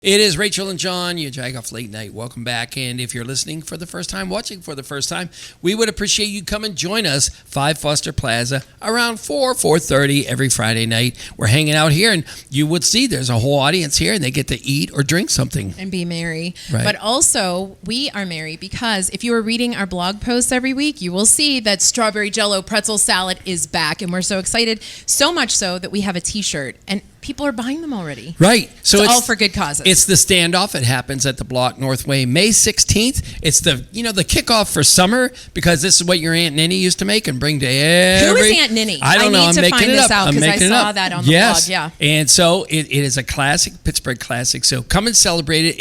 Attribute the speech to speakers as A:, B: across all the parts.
A: It is Rachel and John, YaJagoff Late Night. Welcome back. And if you're listening for the first time, watching for the first time, we would appreciate you come and join us, 5 Foster Plaza, around 4:30 every Friday night. We're hanging out here, and you would see there's a whole audience here, and they get to eat or drink something.
B: And be merry.
A: Right.
B: But also, we are merry because if you are reading our blog posts every week, you will see that strawberry jello pretzel salad is back. And we're so excited, so much so that we have a t-shirt. And people are buying them already.
A: Right. So
B: it's all for good causes.
A: It's the standoff. It happens at the Block Northway, May 16th. It's the kickoff for summer, because this is what your Aunt Ninny used to make and bring to every...
B: Who is Aunt Ninny?
A: I don't know. I'm making it up.
B: I need to find this out because I saw that on the blog. Yeah.
A: And so it is a classic, Pittsburgh classic. So come and celebrate it.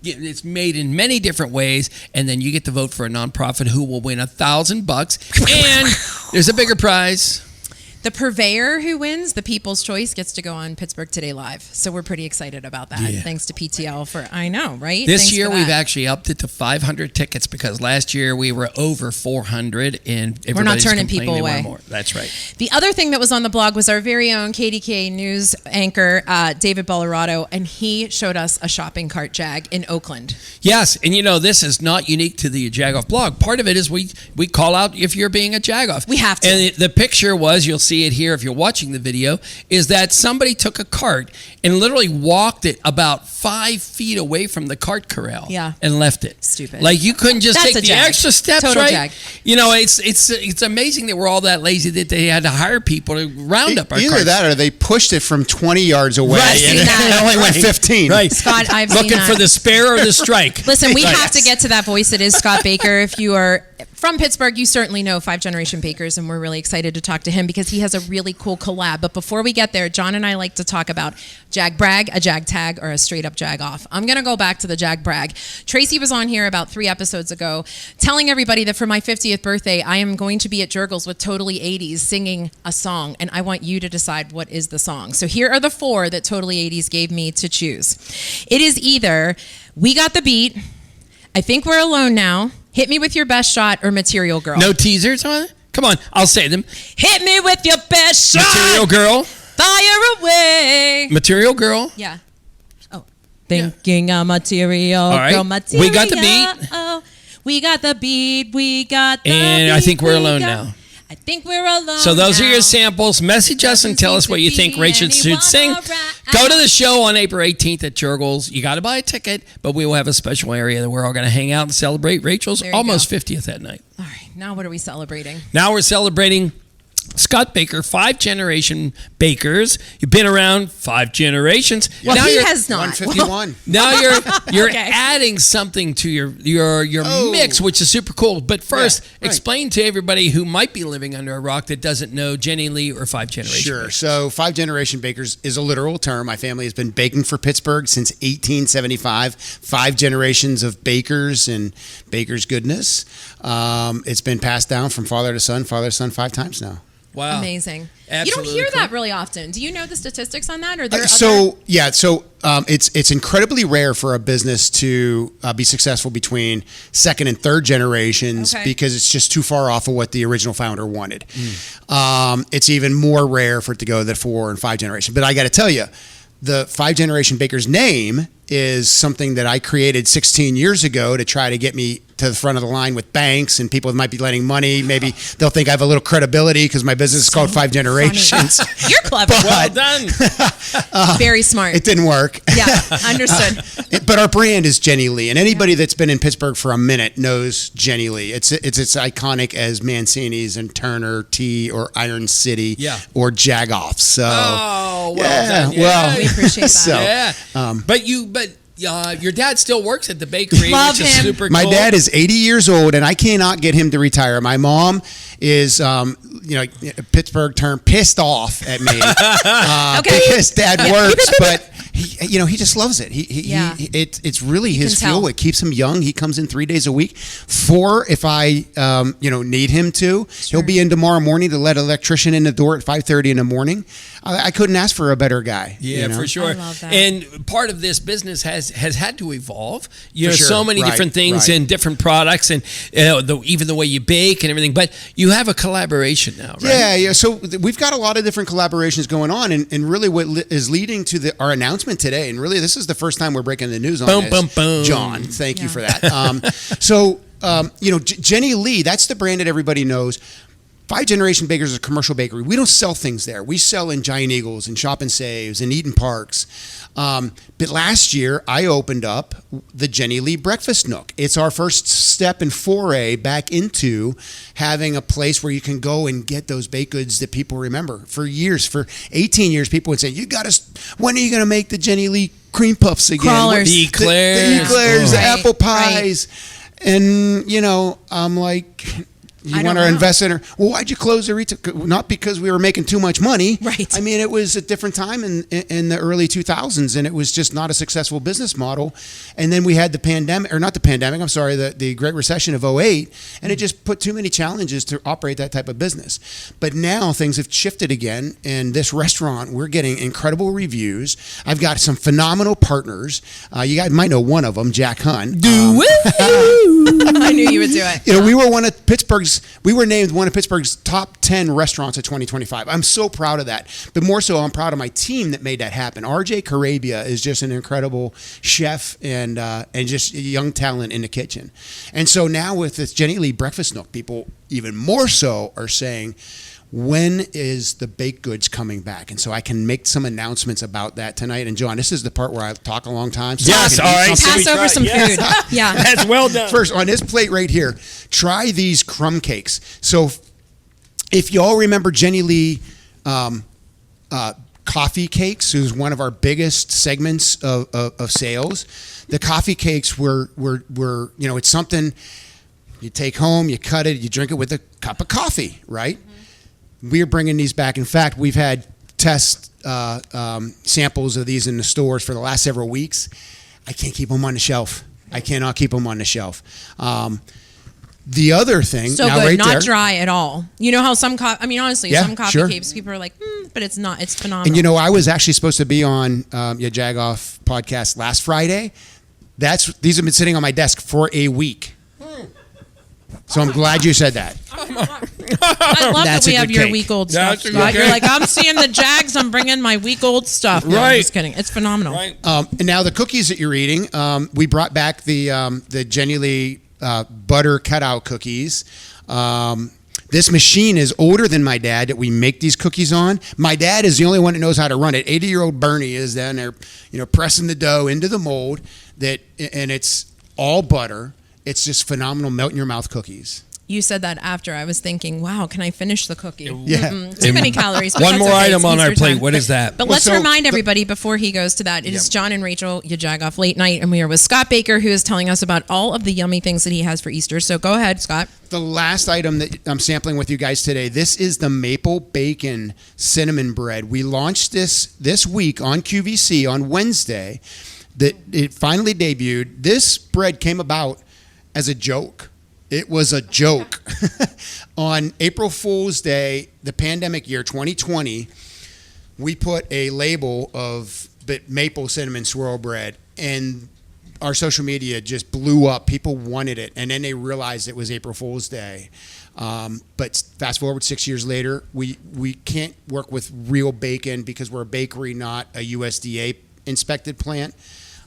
A: It's made in many different ways, and then you get to vote for a nonprofit who will win $1,000, and there's a bigger prize.
B: The purveyor who wins, the People's Choice, gets to go on Pittsburgh Today Live. So we're pretty excited about that. Yeah. Thanks to PTL for, I know, right?
A: This year we've actually upped it to 500 tickets, because last year we were over 400, and
B: we're not turning people away.
A: More. That's right.
B: The other thing that was on the blog was our very own KDK news anchor, David Bollerado, and he showed us a shopping cart jag in Oakland.
A: Yes, and this is not unique to the Jagoff blog. Part of it is we call out if you're being a Jagoff.
B: We have to.
A: And the picture was, you'll see it here if you're watching the video, is that somebody took a cart and literally walked it about 5 feet away from the cart corral, and left it.
B: Stupid.
A: Like, you couldn't just take the extra steps.
B: Total
A: right?
B: Jag.
A: It's amazing that we're all that lazy that they had to hire people to round up our carts.
C: Either that, or they pushed it from 20 yards away, and it only went 15.
A: Right.
B: Scott, I've seen
A: looking
B: that.
A: for the spare or the strike.
B: Listen, we have to get to that voice. It is Scott Baker. If you are from Pittsburgh, you certainly know 5 Generation Bakers, and we're really excited to talk to him because he has a really cool collab. But before we get there, John and I like to talk about Jag Brag, a Jag Tag, or a straight up Jag Off. I'm going to go back to the Jag Brag. Tracy was on here about 3 episodes ago telling everybody that for my 50th birthday, I am going to be at Jurgles with Totally 80s singing a song, and I want you to decide what is the song. So here are the 4 that Totally 80s gave me to choose. It is either We Got the Beat, I Think We're Alone Now, Hit Me With Your Best Shot, or Material Girl.
A: No teasers on it? Come on, I'll say them.
B: Hit me with your best shot.
A: Material Girl.
B: Fire away.
A: Material Girl.
B: Yeah. Oh. Thinking a material girl, material.
A: We Got the Beat.
B: Oh, we got the beat. We got the
A: And
B: beat.
A: I Think We're Alone Now.
B: I think we're alone.
A: So those
B: now.
A: are your samples. Message us and tell us what you think Rachel should sing. Go to the show on April 18th at Jurgles. You got to buy a ticket, but we will have a special area that we're all going to hang out and celebrate Rachel's almost 50th that night.
B: All right, now what are we celebrating?
A: Now we're celebrating Scott Baker, 5 generation bakers. You've been around 5 generations.
B: Well,
A: now
B: he has not.
C: 151.
A: Now you're
B: Okay.
A: adding something to your mix, which is super cool. But first, explain to everybody who might be living under a rock that doesn't know Jenny Lee or 5 generation.
C: Sure.
A: Bakers.
C: So 5 generation bakers is a literal term. My family has been baking for Pittsburgh since 1875. 5 generations of bakers and bakers' goodness. It's been passed down from father to son 5 times now.
A: Wow.
B: Amazing.
A: Absolutely
B: you don't hear
A: cool.
B: that really often. Do you know the statistics on that? Or there
C: it's incredibly rare for a business to be successful between 2nd and 3rd generations because it's just too far off of what the original founder wanted. It's even more rare for it to go to the 4 and 5 generation. But I got to tell you, the 5 generation baker's name is something that I created 16 years ago to try to get me to the front of the line with banks, and people might be lending money. Maybe they'll think I have a little credibility because my business is called 5 Generations.
B: You're clever.
A: Well done.
B: Very smart.
C: It didn't work.
B: Yeah, understood.
C: But our brand is Jenny Lee, and anybody that's been in Pittsburgh for a minute knows Jenny Lee. It's iconic as Mancini's and Turner, Tea, or Iron City, or Jagoff. So,
A: well done. Yeah.
C: Well,
B: we appreciate that.
A: But your dad still works at the bakery,
B: Love
A: which is
B: him.
A: super cool.
C: My dad is 80 years old, and I cannot get him to retire. My mom is, Pittsburgh term, pissed off at me because Dad works, but he just loves it. It's really his fuel.
B: Tell.
C: It keeps him young. He comes in 3 days a week. 4 if I need him to. Sure. He'll be in tomorrow morning to let an electrician in the door at 5:30 in the morning. I couldn't ask for a better guy.
A: Yeah, for sure.
B: I love that.
A: And part of this business has had to evolve. You
C: For
A: know,
C: sure.
A: so many different things and different products, and even the way you bake and everything. But you have a collaboration now, right?
C: Yeah. So we've got a lot of different collaborations going on, and really what is leading to our announcement today. And really, this is the first time we're breaking the news on
A: Boom,
C: this.
A: boom, boom.
C: John, thank you for that. Jenny Lee, that's the brand that everybody knows. 5 Generation Bakers is a commercial bakery. We don't sell things there. We sell in Giant Eagles and Shop and Saves and Eaton Parks. But last year, I opened up the Jenny Lee Breakfast Nook. It's our first step and foray back into having a place where you can go and get those baked goods that people remember. For years, for 18 years, people would say, when are you going to make the Jenny Lee cream puffs again?
B: Crawlers.
A: The eclairs.
C: The eclairs, the
B: Right,
C: apple pies. And, I'm like... You want to invest in her? Well, why'd you close the retail? Not because we were making too much money.
B: Right.
C: I mean, it was a different time in the early 2000s, and it was just not a successful business model. And then we had the pandemic, or not the pandemic, I'm sorry, the Great Recession of '08, and it just put too many challenges to operate that type of business. But now things have shifted again, and this restaurant, we're getting incredible reviews. I've got some phenomenal partners. You guys might know one of them, Jack Hunt.
B: I knew you would do it.
C: We were named one of Pittsburgh's top 10 restaurants of 2025. I'm so proud of that. But more so, I'm proud of my team that made that happen. RJ Carabia is just an incredible chef and just a young talent in the kitchen. And so now with this Jenny Lee Breakfast Nook, people even more so are saying, when is the baked goods coming back? And so I can make some announcements about that tonight. And John, this is the part where I talk a long time. So
A: Yes,
C: I can
A: all
C: eat
A: right.
C: something.
B: Pass over some food. Yeah.
A: That's well done.
C: First, on this plate right here, try these crumb cakes. So if you all remember Jenny Lee coffee cakes, who's one of our biggest segments of sales, the coffee cakes were it's something you take home, you cut it, you drink it with a cup of coffee, right? Mm-hmm. We're bringing these back. In fact, we've had test samples of these in the stores for the last several weeks. I can't keep them on the shelf. I cannot keep them on the shelf. The other thing,
B: So
C: now
B: good,
C: right
B: not
C: there,
B: dry at all. You know how some honestly,
C: Yeah,
B: some coffee
C: sure.
B: cakes, people are like, but it's not. It's phenomenal.
C: and I was actually supposed to be on YaJagoff podcast last Friday. These have been sitting on my desk for a week. So I'm glad you said that.
B: I love that
C: That's
B: we
C: a
B: have
C: good
B: your
C: cake.
B: week-old
A: That's
B: stuff,
A: a good
B: Scott. You're
A: cake.
B: like, I'm seeing the Jags. I'm bringing my week-old stuff. No, I'm
A: Right.
B: just kidding. It's phenomenal.
A: Right.
C: And now the cookies that you're eating, we brought back the Jenny Lee butter cutout cookies. This machine is older than my dad that we make these cookies on. My dad is the only one that knows how to run it. 80-year-old Bernie is down there, pressing the dough into the mold and it's all butter. It's just phenomenal melt in your mouth cookies.
B: You said that after. I was thinking, wow, can I finish the cookie?
C: Yeah.
B: Too many calories. But
A: One
B: that's
A: more
B: okay.
A: item
B: It's
A: on our
B: Easter
A: plate.
B: time.
A: What is that?
B: But
C: Well,
B: let's
C: so
B: remind everybody before he goes to that, it is John and Rachel, YaJagoff Late Night, and we are with Scott Baker, who is telling us about all of the yummy things that he has for Easter. So go ahead, Scott.
C: The last item that I'm sampling with you guys today, this is the maple bacon cinnamon bread. We launched this week on QVC on Wednesday. It finally debuted. This bread came about as a joke. It was a joke. On April Fool's Day, the pandemic year 2020, we put a label of maple cinnamon swirl bread, and our social media just blew up. People wanted it, and then they realized it was April Fool's Day. But fast forward 6 years later, we can't work with real bacon because we're a bakery, not a USDA inspected plant.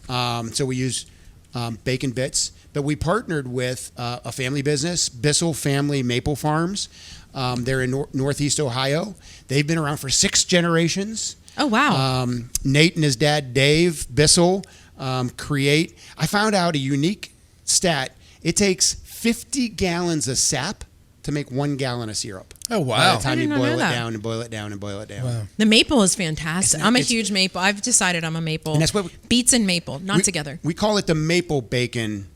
C: So we use bacon bits. But we partnered with a family business, Bissell Family Maple Farms. They're in Northeast Ohio. They've been around for 6 generations.
B: Oh, wow.
C: Nate and his dad, Dave Bissell, create. I found out a unique stat. It takes 50 gallons of sap to make 1 gallon of syrup.
A: Oh, wow.
C: By the time
B: I
C: you
B: did not
C: boil
B: know
C: it
B: that.
C: down and boil it down and boil it down.
A: Wow.
B: The maple is fantastic. I'm a
C: it's-
B: huge maple. I've decided I'm a maple.
C: And that's what
B: Beets and maple, not together.
C: We call it the maple bacon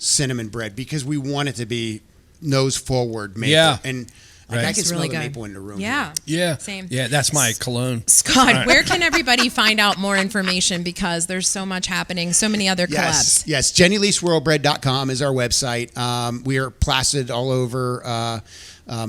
C: cinnamon bread because we want it to be nose forward maple.
A: Yeah.
C: And Like I
A: Right.
C: can
B: It's
C: smell
B: really
C: the
B: good.
C: maple in the room.
B: Yeah.
A: Yeah.
B: Same.
A: Yeah, that's my cologne.
B: Scott, where can everybody find out more information? Because there's so much happening, so many other collabs.
C: Yes. JennyLeeSwirlBread.com is our website. We are plastered all over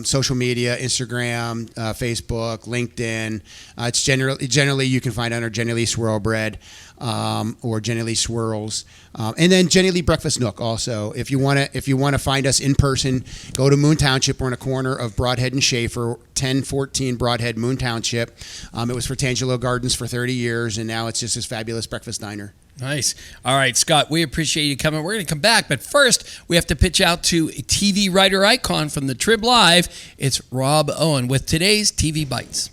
C: social media, Instagram, Facebook, LinkedIn. It's generally you can find under Jenny Lee Swirl Bread or Jenny Lee Swirls, and then Jenny Lee Breakfast Nook. Also, if you want to find us in person, go to Moon Township. We're on a corner of Broadhead and Schaefer, 1014 Broadhead, Moon Township. It was for Tangelo Gardens for 30 years, and now it's just this fabulous breakfast diner.
A: Nice. All right, Scott, we appreciate you coming. We're going to come back, but first we have to pitch out to a TV writer icon from the Trib Live. It's Rob Owen with today's TV Bites.